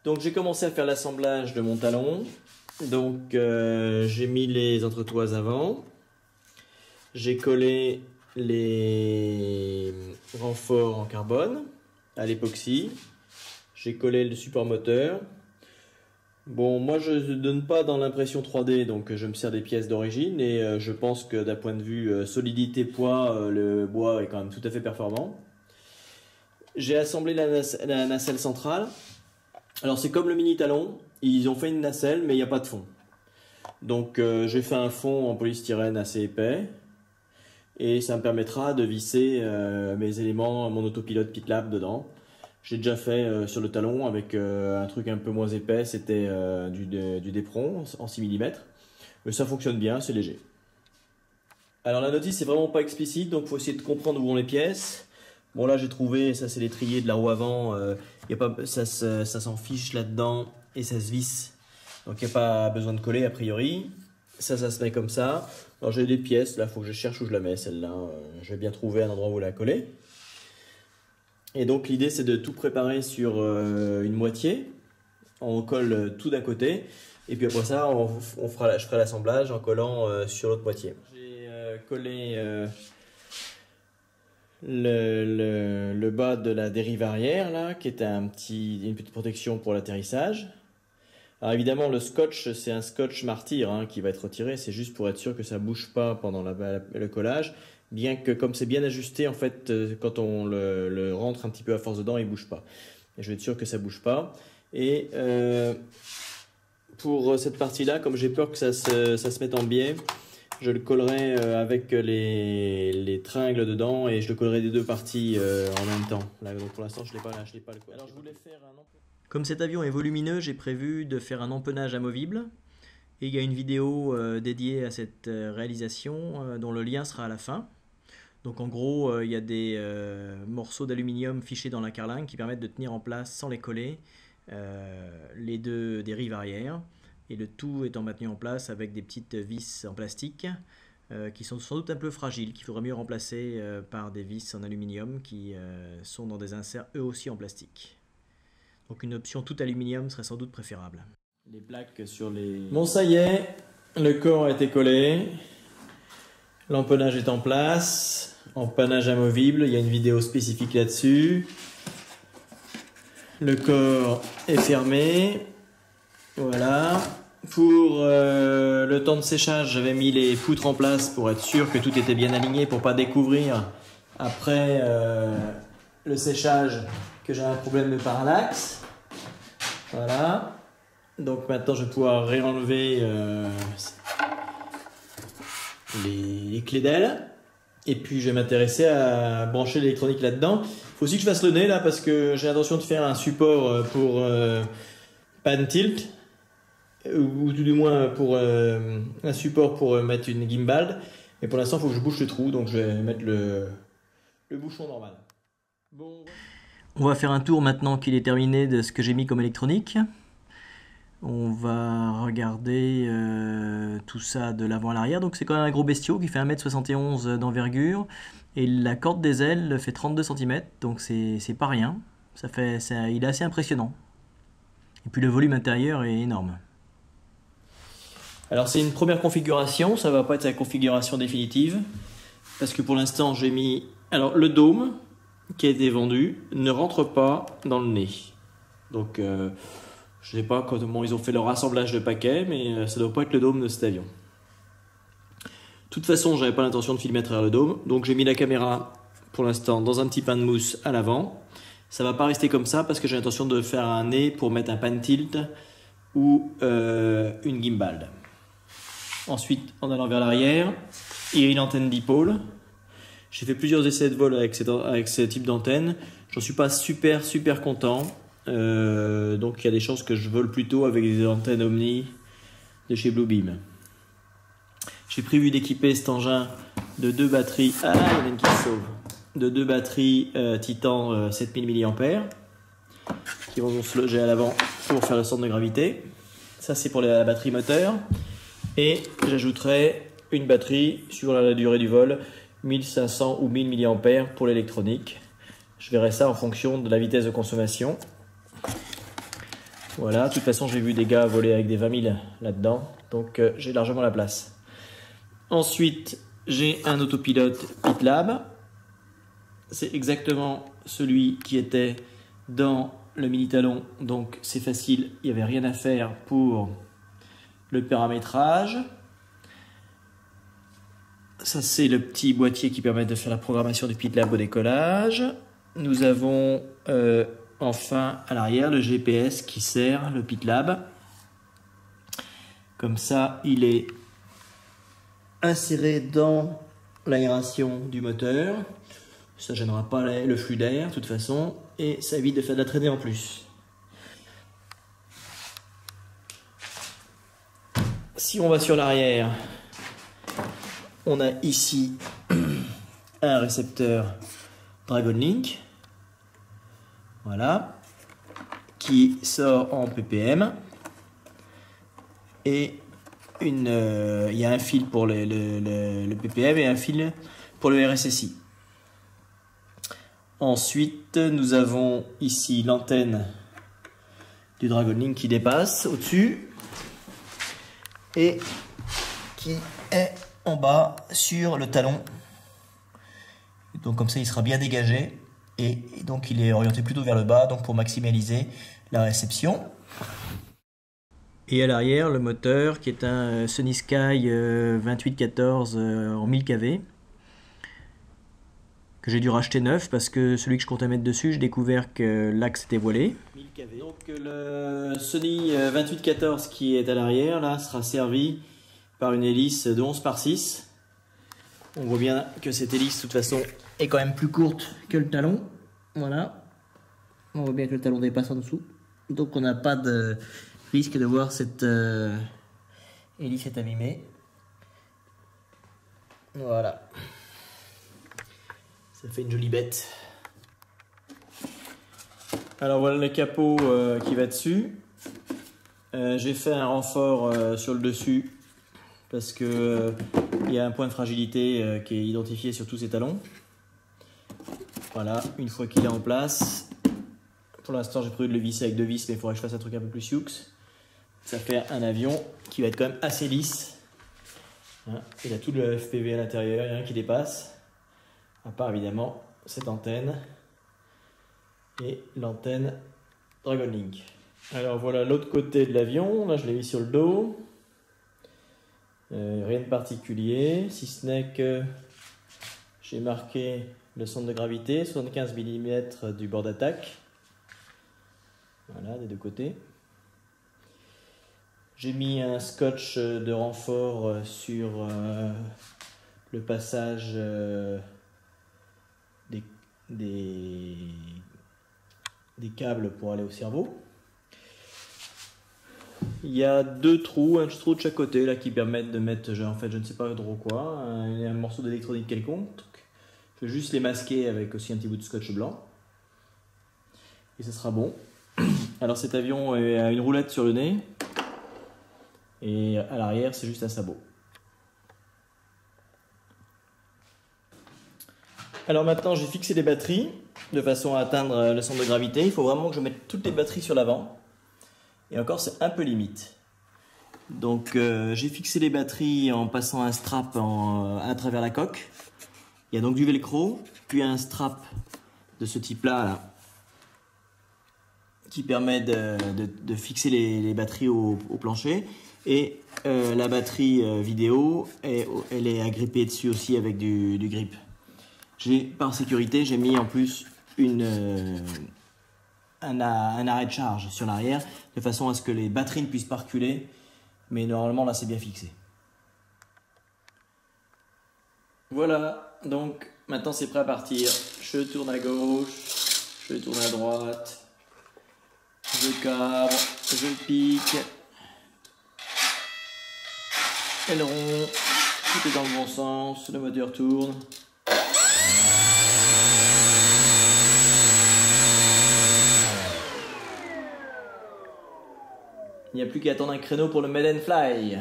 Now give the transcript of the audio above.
Donc j'ai commencé à faire l'assemblage de mon talon. Donc j'ai mis les entretoises avant. J'ai collé les renforts en carbone à l'époxy. J'ai collé le support moteur. Bon, moi je ne donne pas dans l'impression 3D, donc je me sers des pièces d'origine et je pense que d'un point de vue solidité, poids, le bois est quand même tout à fait performant. J'ai assemblé la nacelle centrale. Alors c'est comme le mini talon, ils ont fait une nacelle mais il n'y a pas de fond. Donc j'ai fait un fond en polystyrène assez épais et ça me permettra de visser mes éléments, mon autopilote PitLab dedans. J'ai déjà fait sur le talon avec un truc un peu moins épais, c'était du Depron en 6 mm. Mais ça fonctionne bien, c'est léger. Alors la notice c'est vraiment pas explicite, donc il faut essayer de comprendre où vont les pièces. Bon là j'ai trouvé, ça c'est l'étrier de la roue avant, ça s'en fiche là-dedans et ça se visse. Donc il n'y a pas besoin de coller a priori. Ça se met comme ça. Alors j'ai des pièces, là il faut que je cherche où je la mets celle-là. Je vais bien trouver un endroit où la coller. Et donc l'idée c'est de tout préparer sur une moitié. On colle tout d'un côté. Et puis après ça, je ferai l'assemblage en collant sur l'autre moitié. J'ai collé le bas de la dérive arrière là, qui était une petite protection pour l'atterrissage. Alors évidemment le scotch c'est un scotch martyr hein, qui va être retiré, c'est juste pour être sûr que ça bouge pas pendant le collage, bien que comme c'est bien ajusté en fait quand on le rentre un petit peu à force dedans il bouge pas. Et je vais être sûr que ça bouge pas. Et pour cette partie là, comme j'ai peur que ça se mette en biais, je le collerai avec les tringles dedans et je le collerai des deux parties en même temps. Là, donc pour l'instant, je l'ai pas le coller. Alors je voulais faire un empennage. Comme cet avion est volumineux, j'ai prévu de faire un empennage amovible. Et il y a une vidéo dédiée à cette réalisation dont le lien sera à la fin. Donc en gros, il y a des morceaux d'aluminium fichés dans la carlingue qui permettent de tenir en place sans les coller les deux dérives arrière. Et le tout étant maintenu en place avec des petites vis en plastique qui sont sans doute un peu fragiles, qu'il faudrait mieux remplacer par des vis en aluminium qui sont dans des inserts eux aussi en plastique. Donc une option tout aluminium serait sans doute préférable. Les plaques sur les... Bon ça y est, le corps a été collé, l'empennage est en place, empennage amovible, il y a une vidéo spécifique là-dessus. Le corps est fermé, voilà. Pour le temps de séchage, j'avais mis les poutres en place pour être sûr que tout était bien aligné, pour pas découvrir après le séchage que j'ai un problème de parallaxe. Voilà. Donc maintenant je vais pouvoir réenlever les clés d'aile. Et puis je vais m'intéresser à brancher l'électronique là-dedans. Il faut aussi que je fasse le nez là parce que j'ai l'intention de faire un support pour pan tilt. Ou tout du moins pour un support pour mettre une gimbal. Mais pour l'instant il faut que je bouche le trou, donc je vais mettre le bouchon normal. Bon. On va faire un tour maintenant qu'il est terminé de ce que j'ai mis comme électronique. On va regarder tout ça de l'avant à l'arrière. Donc c'est quand même un gros bestiau qui fait 1,71 m d'envergure. Et la corde des ailes fait 32 cm, donc c'est pas rien. Il est assez impressionnant. Et puis le volume intérieur est énorme. Alors c'est une première configuration, ça va pas être la configuration définitive. Parce que pour l'instant j'ai mis... Alors le dôme qui a été vendu ne rentre pas dans le nez. Donc je ne sais pas comment ils ont fait leur assemblage de paquets, mais ça ne doit pas être le dôme de cet avion. De toute façon, j'avais pas l'intention de filmer à travers le dôme, donc j'ai mis la caméra pour l'instant dans un petit pain de mousse à l'avant. Ça va pas rester comme ça parce que j'ai l'intention de faire un nez pour mettre un pan tilt ou une gimbal. Ensuite, en allant vers l'arrière, il y a une antenne dipôle. J'ai fait plusieurs essais de vol avec ce type d'antenne. J'en suis pas super content. Donc il y a des chances que je vole plutôt avec des antennes Omni de chez Bluebeam. J'ai prévu d'équiper cet engin de deux batteries. Ah, il y en a une qui se sauve. De deux batteries Titan 7000 mAh qui vont se loger à l'avant pour faire le centre de gravité. Ça c'est pour la batterie moteur. Et j'ajouterai une batterie sur la durée du vol 1500 ou 1000 mAh pour l'électronique. Je verrai ça en fonction de la vitesse de consommation. Voilà, de toute façon j'ai vu des gars voler avec des 20 000 là-dedans, donc j'ai largement la place. Ensuite, j'ai un autopilote PitLab. C'est exactement celui qui était dans le mini talon, donc c'est facile, il n'y avait rien à faire pour le paramétrage. Ça c'est le petit boîtier qui permet de faire la programmation du PitLab au décollage. Nous avons enfin à l'arrière le GPS qui sert le PitLab. Comme ça il est inséré dans l'aération du moteur. Ça ne gênera pas le flux d'air de toute façon et ça évite de faire de la traînée en plus. Si on va sur l'arrière, on a ici un récepteur DragonLink, voilà, qui sort en ppm et il y a un fil pour le ppm et un fil pour le RSSI. Ensuite, nous avons ici l'antenne du DragonLink qui dépasse au-dessus et qui est en bas sur le talon. Donc comme ça, il sera bien dégagé et donc il est orienté plutôt vers le bas, donc pour maximaliser la réception. Et à l'arrière, le moteur qui est un Sunny Sky 2814 en 1000 kV. Que j'ai dû racheter neuf parce que celui que je comptais mettre dessus, j'ai découvert que l'axe était voilé. 1000 kV. Donc le Sony 2814 qui est à l'arrière là sera servi par une hélice de 11 par 6. On voit bien que cette hélice de toute façon est quand même plus courte que le talon. Voilà. On voit bien que le talon dépasse en dessous. Donc on n'a pas de risque de voir cette hélice est abîmée. Voilà. Ça fait une jolie bête. Alors voilà le capot qui va dessus. J'ai fait un renfort sur le dessus parce que il y a un point de fragilité qui est identifié sur tous ces talons. Voilà, une fois qu'il est en place. Pour l'instant j'ai prévu de le visser avec 2 vis, mais il faudrait que je fasse un truc un peu plus sioux. Ça fait un avion qui va être quand même assez lisse. Il a tout le FPV à l'intérieur, il n'y a rien qui dépasse. À part évidemment cette antenne et l'antenne DragonLink. Alors voilà l'autre côté de l'avion, là je l'ai mis sur le dos. Rien de particulier, si ce n'est que j'ai marqué le centre de gravité, 75 mm du bord d'attaque. Voilà, des deux côtés. J'ai mis un scotch de renfort sur le passage des câbles pour aller au cerveau. Il y a 2 trous, un trou de chaque côté là qui permettent de mettre, en fait je ne sais pas trop quoi, un morceau d'électronique quelconque. Je vais juste les masquer avec aussi un petit bout de scotch blanc et ce sera bon. Alors cet avion a une roulette sur le nez et à l'arrière c'est juste un sabot. Alors maintenant j'ai fixé les batteries de façon à atteindre le centre de gravité. Il faut vraiment que je mette toutes les batteries sur l'avant. Et encore c'est un peu limite. Donc j'ai fixé les batteries en passant un strap à travers la coque. Il y a donc du velcro, puis un strap de ce type là qui permet de fixer les batteries au plancher. Et la batterie vidéo, elle est agrippée dessus aussi avec du grip. Par sécurité, j'ai mis en plus un arrêt de charge sur l'arrière, de façon à ce que les batteries ne puissent pas reculer, mais normalement là c'est bien fixé. Voilà, donc maintenant c'est prêt à partir. Je tourne à gauche, je tourne à droite, je cabre, je pique, aileron, tout est dans le bon sens, le moteur tourne. Il n'y a plus qu'à attendre un créneau pour le Made and Fly.